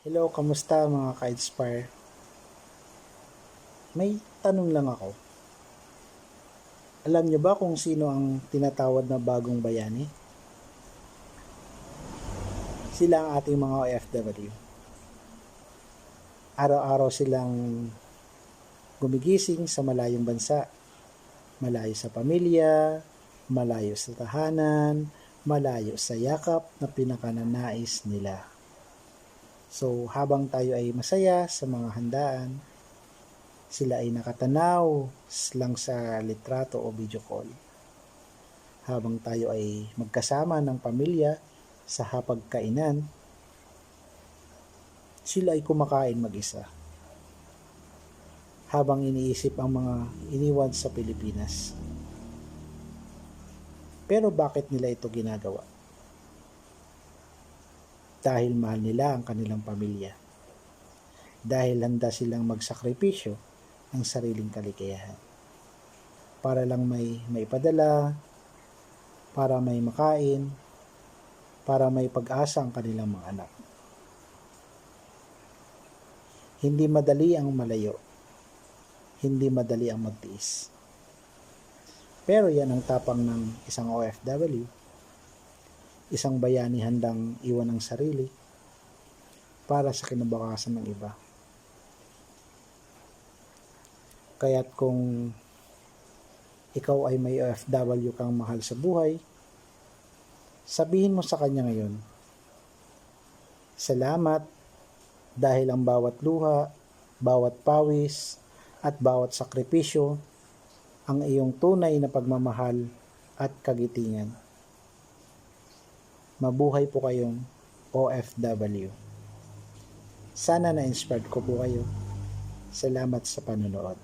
Hello, kamusta mga ka-inspire? May tanong lang ako. Alam niyo ba kung sino ang tinatawag na bagong bayani? Sila ang ating mga OFW. Araw-araw silang gumigising sa malayong bansa. Malayo sa pamilya, malayo sa tahanan, malayo sa yakap na pinakananais nila. So, habang tayo ay masaya sa mga handaan, sila ay nakatanaw lang sa litrato o video call. Habang tayo ay magkasama ng pamilya sa hapagkainan, sila ay kumakain mag-isa. Habang iniisip ang mga iniwan sa Pilipinas. Pero bakit nila ito ginagawa? Dahil mahal nila ang kanilang pamilya. Dahil handa silang magsakripisyo ng sariling kaligayahan. Para lang may maipadala, para may makain, para may pag-asa ang kanilang mga anak. Hindi madali ang malayo. Hindi madali ang magtiis. Pero yan ang tapang ng isang OFW, isang bayani handang iwan ang sarili para sa kinabukasan ng iba. Kaya't kung ikaw ay may OFW kang mahal sa buhay, sabihin mo sa kanya ngayon, salamat dahil ang bawat luha, bawat pawis, at bawat sakripisyo ang iyong tunay na pagmamahal at kagitingan. Mabuhay po kayong OFW. Sana na-inspired ko po kayo. Salamat sa panonood.